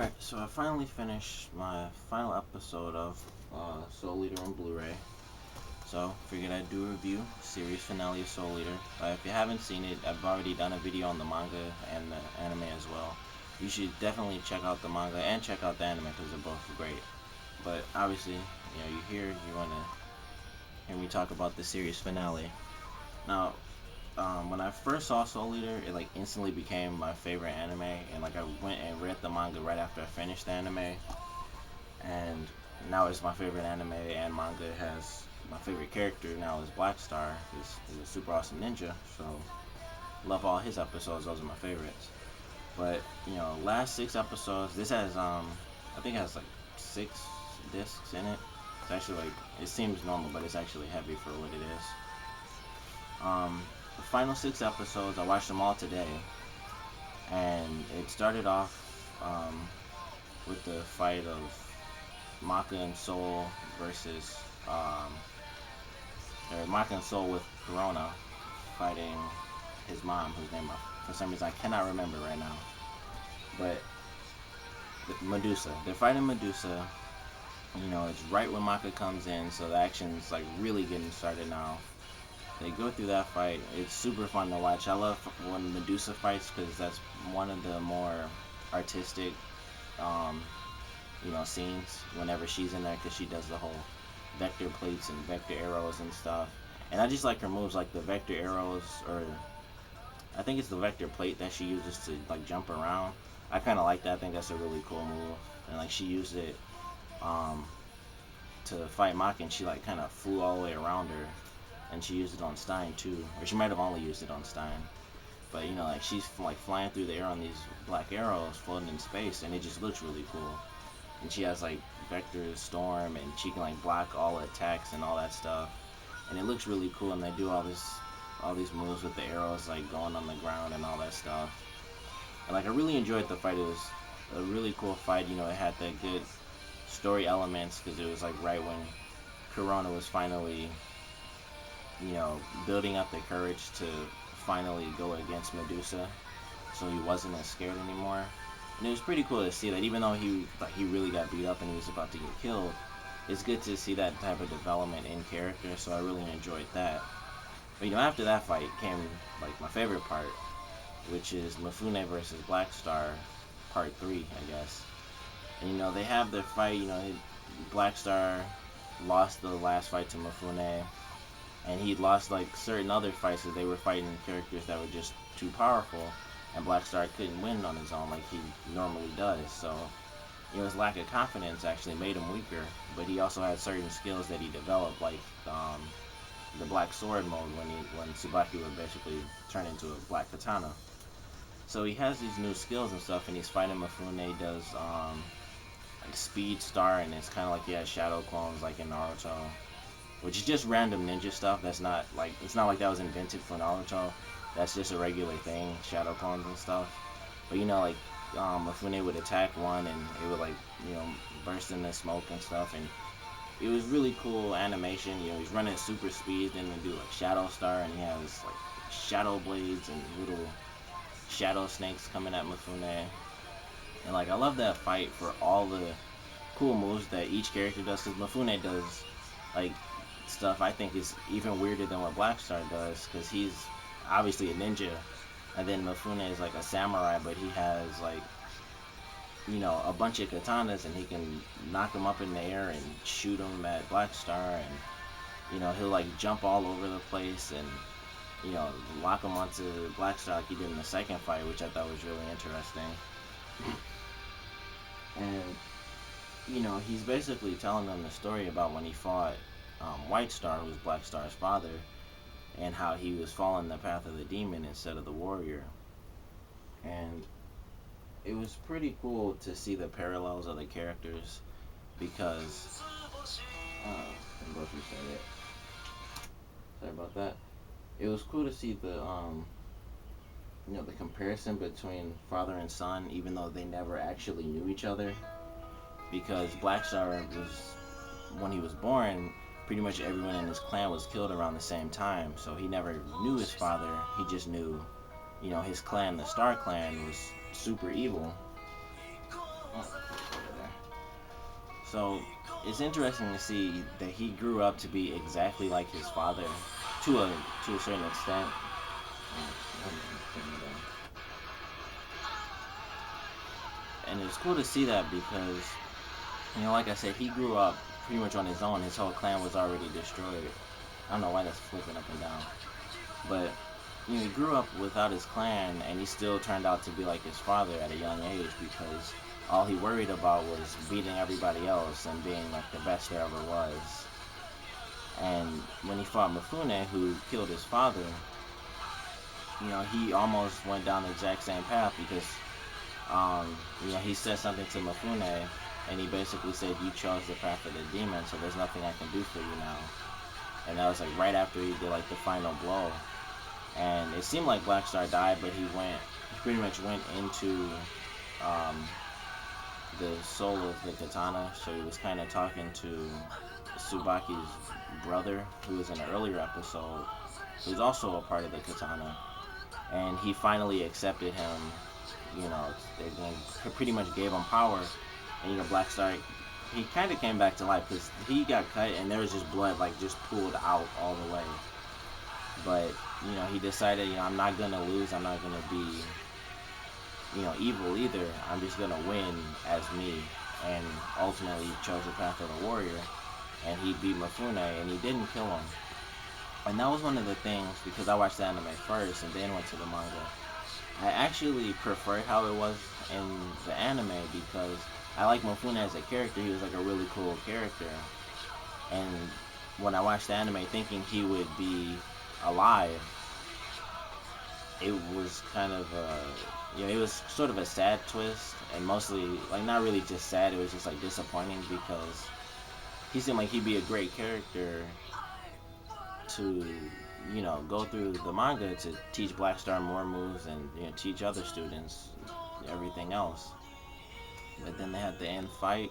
Alright, so I finally finished my final episode of Soul Eater on Blu-ray. So, figured I'd do a review, series finale of Soul Eater. If you haven't seen it, I've already done a video on the manga and the anime as well. You should definitely check out the manga and check out the anime because they're both great. But obviously, you're here, you want to hear me talk about the series finale. Now, when I first saw Soul Eater, it instantly became my favorite anime, and I went and read the manga right after I finished the anime, and now it's my favorite anime and manga. It has my favorite character now is Black Star. He's a super awesome ninja, so love all his episodes. Those are my favorites. But last 6 episodes. This has I think it has 6 discs in it. It's actually it seems normal, but it's actually heavy for what it is. The final 6 episodes, I watched them all today, and it started off with the fight of Maka and Soul versus or Maka and Soul with Corona fighting his mom, whose name for some reason I cannot remember right now. But Medusa, they're fighting Medusa. It's right when Maka comes in, so the action's really getting started now. They go through that fight. It's super fun to watch. I love when Medusa fights because that's one of the more artistic, scenes whenever she's in there because she does the whole vector plates and vector arrows and stuff. And I just like her moves, like the vector arrows, or I think it's the vector plate that she uses to jump around. I kind of like that. I think that's a really cool move. And she used it to fight Maka, and she kind of flew all the way around her. And she used it on Stein too, or she might have only used it on Stein. But she's flying through the air on these black arrows, floating in space, and it just looks really cool. And she has Vector Storm, and she can block all attacks and all that stuff. And it looks really cool. And they do all these moves with the arrows going on the ground and all that stuff. And I really enjoyed the fight. It was a really cool fight. It had the good story elements because it was right when Corona was finally building up the courage to finally go against Medusa, so he wasn't as scared anymore. And it was pretty cool to see that, even though he really got beat up and he was about to get killed. It's good to see that type of development in character, so I really enjoyed that. But after that fight came my favorite part, which is Mifune versus Black Star, part 3, I guess. And they have their fight. Black Star lost the last fight to Mifune, and he lost certain other fights because they were fighting characters that were just too powerful, and Black Star couldn't win on his own like he normally does. So his lack of confidence actually made him weaker, but he also had certain skills that he developed, the Black Sword mode when Tsubaki would basically turn into a Black Katana. So he has these new skills and stuff, and he's fighting Mifune. Does Speed Star, and it's kind of he has shadow clones in Naruto, which is just random ninja stuff. That's not it's not that was invented for Naruto. That's just a regular thing, shadow clones and stuff. But Mifune would attack one, and it would burst into smoke and stuff, and it was really cool animation. He's running at super speed, then they do Shadow Star, and he has shadow blades and little shadow snakes coming at Mifune. And I love that fight for all the cool moves that each character does, because Mifune does stuff I think is even weirder than what Black Star does, because he's obviously a ninja, and then Mifune is a samurai, but he has a bunch of katanas, and he can knock them up in the air and shoot them at Black Star, and he'll jump all over the place and lock him onto Black Star like he did in the second fight, which I thought was really interesting. And he's basically telling them the story about when he fought White Star, who was Black Star's father, and how he was following the path of the demon instead of the warrior. And it was pretty cool to see the parallels of the characters, because sorry about that. It was cool to see the the comparison between father and son, even though they never actually knew each other, because Black Star was, when he was born, pretty much everyone in his clan was killed around the same time, so he never knew his father. He just knew, his clan, the Star Clan, was super evil. So it's interesting to see that he grew up to be exactly like his father, to a to a certain extent. And it's cool to see that because, like I said, he grew up pretty much on his own. His whole clan was already destroyed. I don't know why that's flipping up and down, but he grew up without his clan, and he still turned out to be like his father at a young age because all he worried about was beating everybody else and being like the best there ever was. And when he fought Mifune, who killed his father, he almost went down the exact same path because, he said something to Mifune, and he basically said, "You chose the path of the demon, so there's nothing I can do for you now." And that was like right after he did like the final blow. And it seemed like Blackstar died, but he pretty much went into um, the soul of the katana. So he was kind of talking to Tsubaki's brother, who was in an earlier episode, who's also a part of the katana. And he finally accepted him. They pretty much gave him power. And Blackstar, he kind of came back to life because he got cut and there was just blood like just pulled out all the way. But he decided, I'm not gonna lose. I'm not gonna be, evil either. I'm just gonna win as me. And ultimately, he chose the path of the warrior, and he beat Mifune, and he didn't kill him. And that was one of the things, because I watched the anime first and then went to the manga. I actually preferred how it was in the anime because I like Mifune as a character. He was like a really cool character. And when I watched the anime thinking he would be alive, it was kind of it was sort of a sad twist, and mostly like not really just sad. It was just like disappointing because he seemed like he'd be a great character to go through the manga to teach Blackstar more moves and teach other students everything else. But then they had the end fight.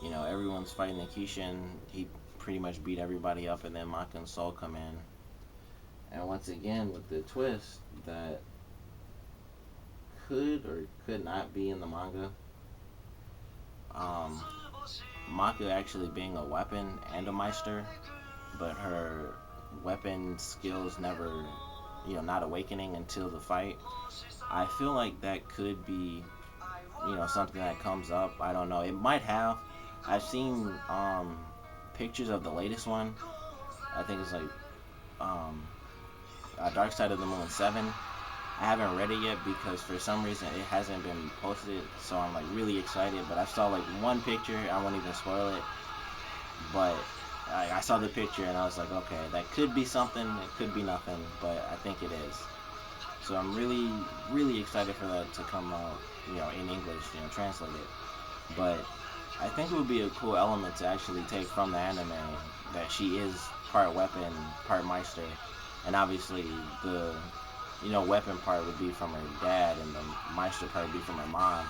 Everyone's fighting the Kishin. He pretty much beat everybody up, and then Maka and Soul come in. And once again, with the twist that could or could not be in the manga, um, Maka actually being a weapon and a Meister, but her weapon skills never, not awakening until the fight. I feel like that could be, something that comes up. I don't know. It might have. I've seen pictures of the latest one. I think it's like Dark Side of the Moon 7. I haven't read it yet because for some reason it hasn't been posted, so I'm like really excited. But I saw like one picture. I won't even spoil it, but I saw the picture and I was like, okay, that could be something. It could be nothing, but I think it is. So I'm really, really excited for that to come out, in English, translated. But I think it would be a cool element to actually take from the anime that she is part weapon, part Meister, and obviously the weapon part would be from her dad, and the Meister part would be from her mom.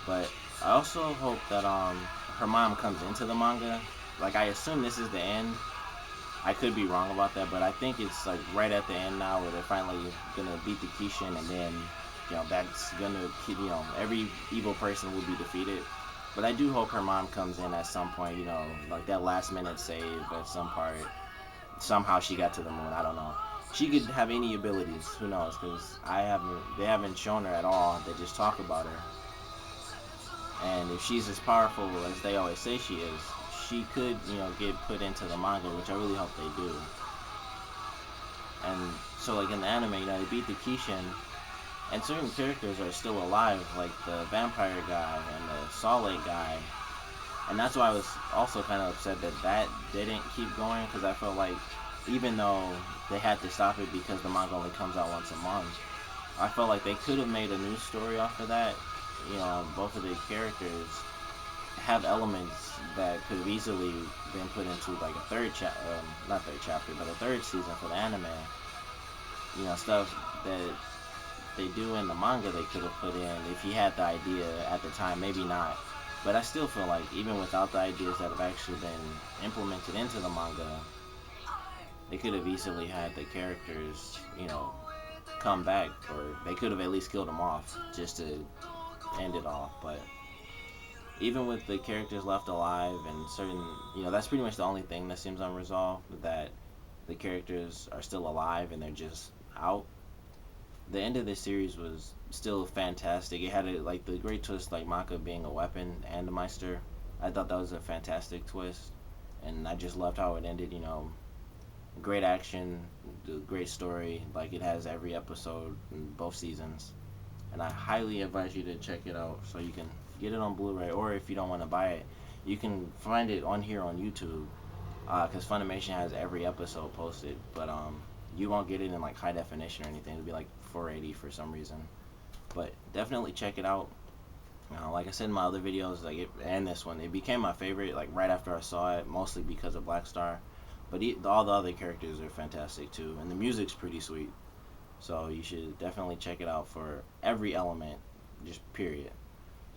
But I also hope that her mom comes into the manga. Like I assume this is the end. I could be wrong about that, but I think it's like right at the end now where they're finally gonna beat the Kishin, and then that's gonna every evil person will be defeated. But I do hope her mom comes in at some point. Like that last minute save at some part. Somehow she got to the moon. I don't know. She could have any abilities. Who knows? Because they haven't shown her at all. They just talk about her. And if she's as powerful as they always say she is, she could, get put into the manga, which I really hope they do. And so, like in the anime, they beat the Kishin, and certain characters are still alive, like the vampire guy and the Saw Lake guy. And that's why I was also kind of upset that didn't keep going, because I felt like even though they had to stop it because the manga only comes out once a month, I felt like they could have made a new story off of that. Both of the characters have elements that could have easily been put into like a not third chapter, but a third season for the anime. Stuff that they do in the manga they could have put in if he had the idea at the time, maybe not. But I still feel like even without the ideas that have actually been implemented into the manga, they could have easily had the characters, come back, or they could have at least killed them off just to end it off. But even with the characters left alive and certain, that's pretty much the only thing that seems unresolved, that the characters are still alive and they're just out. The end of the series was still fantastic. It had like the great twist, like Maka being a weapon and a Meister. I thought that was a fantastic twist, and I just loved how it ended. Great action, great story. Like it has every episode in both seasons, and I highly advise you to check it out so you can get it on Blu-ray, or if you don't want to buy it, you can find it on here on YouTube. Because Funimation has every episode posted, but you won't get it in like high definition or anything. It'll be like 480 for some reason. But definitely check it out. Like I said in my other videos, and this one, it became my favorite like right after I saw it, mostly because of Black Star. But all the other characters are fantastic too, and the music's pretty sweet. So you should definitely check it out for every element, just period.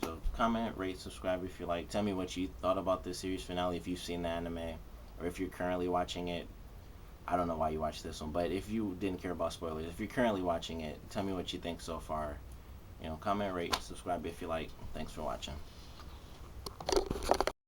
So comment, rate, subscribe if you like. Tell me what you thought about this series finale, if you've seen the anime, or if you're currently watching it. I don't know why you watched this one, but if you didn't care about spoilers, if you're currently watching it, tell me what you think so far. Comment, rate, subscribe if you like. Thanks for watching.